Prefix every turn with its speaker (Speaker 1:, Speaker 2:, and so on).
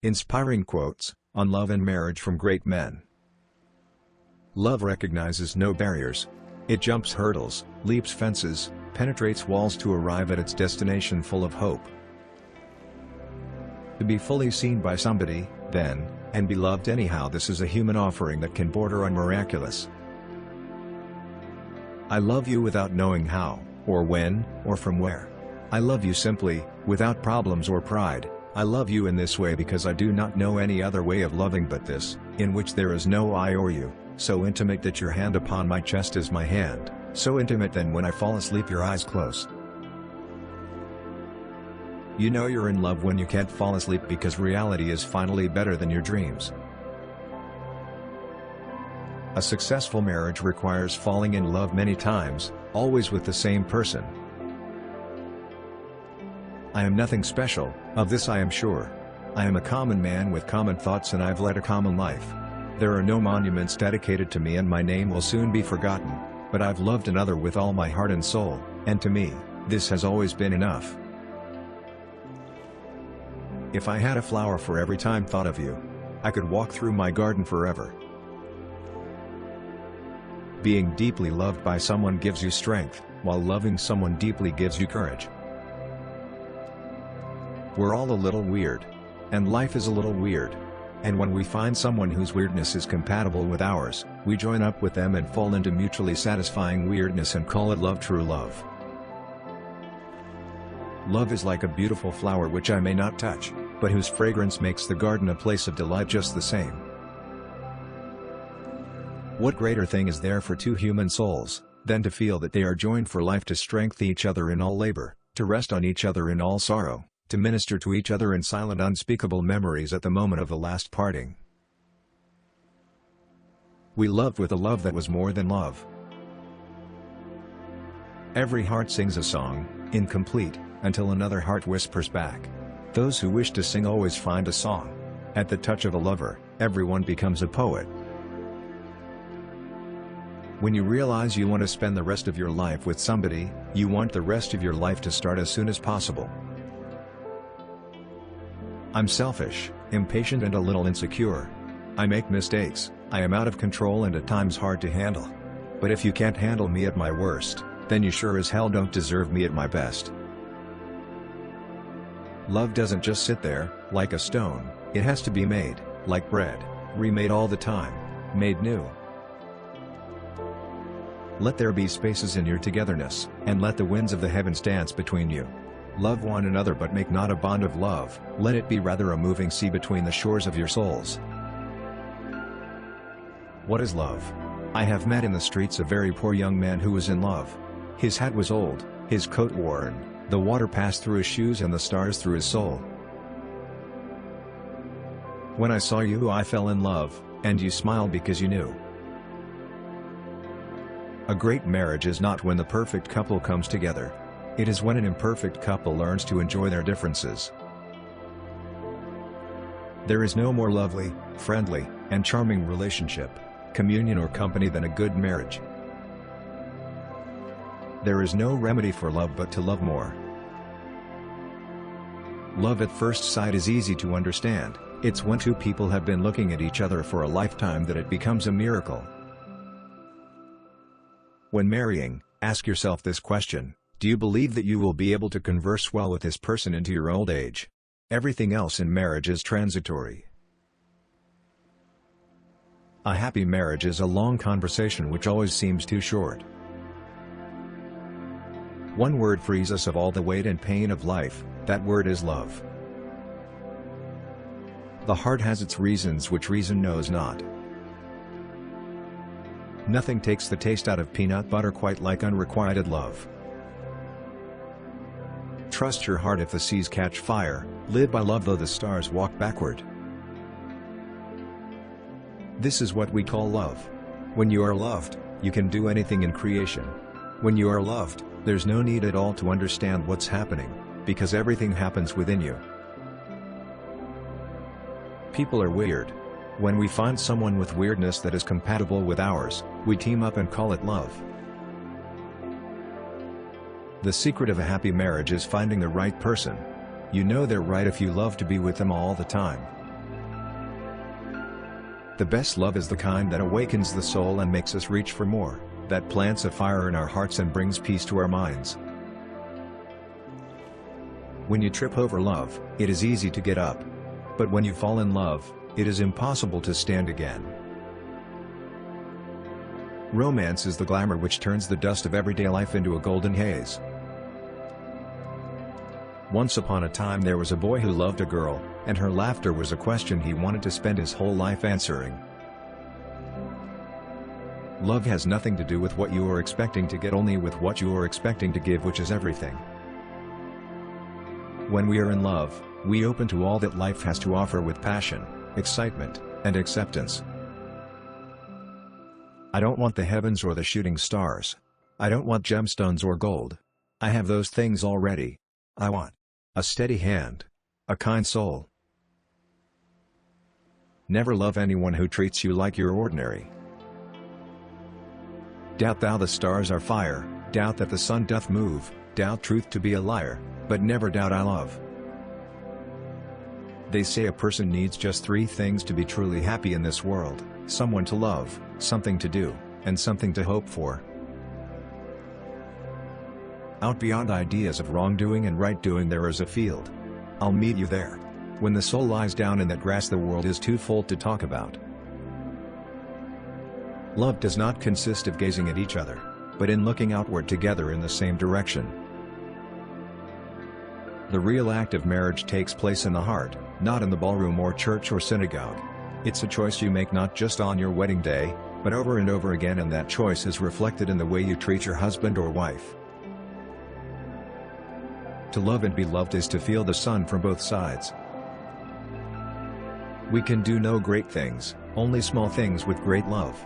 Speaker 1: Inspiring quotes on love and marriage from great men. Love recognizes no barriers. It jumps hurdles, leaps fences, penetrates walls to arrive at its destination full of hope. To be fully seen by somebody, then, and be loved anyhow, this is a human offering that can border on miraculous. I love you without knowing how, or when, or from where. I love you simply, without problems or pride. I love you in this way because I do not know any other way of loving but this, in which there is no I or you, so intimate that your hand upon my chest is my hand, so intimate that when I fall asleep your eyes close. You know you're in love when you can't fall asleep because reality is finally better than your dreams. A successful marriage requires falling in love many times, always with the same person. I am nothing special, of this I am sure. I am a common man with common thoughts and I've led a common life. There are no monuments dedicated to me and my name will soon be forgotten, but I've loved another with all my heart and soul, and to me, this has always been enough. If I had a flower for every time thought of you, I could walk through my garden forever. Being deeply loved by someone gives you strength, while loving someone deeply gives you courage. We're all a little weird. And life is a little weird. And when we find someone whose weirdness is compatible with ours, we join up with them and fall into mutually satisfying weirdness and call it love, true love. Love is like a beautiful flower which I may not touch, but whose fragrance makes the garden a place of delight just the same. What greater thing is there for two human souls, than to feel that they are joined for life, to strengthen each other in all labor, to rest on each other in all sorrow, to minister to each other in silent unspeakable memories at the moment of the last parting. We loved with a love that was more than love. Every heart sings a song, incomplete, until another heart whispers back. Those who wish to sing always find a song. At the touch of a lover, everyone becomes a poet. When you realize you want to spend the rest of your life with somebody, you want the rest of your life to start as soon as possible. I'm selfish, impatient and a little insecure. I make mistakes, I am out of control and at times hard to handle. But if you can't handle me at my worst, then you sure as hell don't deserve me at my best. Love doesn't just sit there, like a stone, it has to be made, like bread, remade all the time, made new. Let there be spaces in your togetherness, and let the winds of the heavens dance between you. Love one another but make not a bond of love, let it be rather a moving sea between the shores of your souls. What is love? I have met in the streets a very poor young man who was in love. His hat was old, his coat worn, the water passed through his shoes and the stars through his soul. When I saw you I fell in love, and you smiled because you knew. A great marriage is not when the perfect couple comes together. It is when an imperfect couple learns to enjoy their differences. There is no more lovely, friendly, and charming relationship, communion or company than a good marriage. There is no remedy for love but to love more. Love at first sight is easy to understand, it's when two people have been looking at each other for a lifetime that it becomes a miracle. When marrying, ask yourself this question. Do you believe that you will be able to converse well with this person into your old age? Everything else in marriage is transitory. A happy marriage is a long conversation which always seems too short. One word frees us of all the weight and pain of life, that word is love. The heart has its reasons which reason knows not. Nothing takes the taste out of peanut butter quite like unrequited love. Trust your heart if the seas catch fire, live by love though the stars walk backward. This is what we call love. When you are loved, you can do anything in creation. When you are loved, there's no need at all to understand what's happening, because everything happens within you. People are weird. When we find someone with weirdness that is compatible with ours, we team up and call it love. The secret of a happy marriage is finding the right person. You know they're right if you love to be with them all the time. The best love is the kind that awakens the soul and makes us reach for more, that plants a fire in our hearts and brings peace to our minds. When you trip over love, it is easy to get up. But when you fall in love, it is impossible to stand again. Romance is the glamour which turns the dust of everyday life into a golden haze. Once upon a time there was a boy who loved a girl, and her laughter was a question he wanted to spend his whole life answering. Love has nothing to do with what you are expecting to get, only with what you are expecting to give, which is everything. When we are in love, we open to all that life has to offer with passion, excitement, and acceptance. I don't want the heavens or the shooting stars. I don't want gemstones or gold. I have those things already. I want a steady hand, a kind soul. Never love anyone who treats you like you're ordinary. Doubt thou the stars are fire, doubt that the sun doth move, doubt truth to be a liar, but never doubt I love. They say a person needs just 3 things to be truly happy in this world: someone to love, something to do, and something to hope for. Out beyond ideas of wrongdoing and right doing there is a field. I'll meet you there. When the soul lies down in that grass, the world is too full to talk about. Love does not consist of gazing at each other, but in looking outward together in the same direction. The real act of marriage takes place in the heart, not in the ballroom or church or synagogue. It's a choice you make not just on your wedding day, but over and over again, and that choice is reflected in the way you treat your husband or wife. To love and be loved is to feel the sun from both sides. We can do no great things, only small things with great love.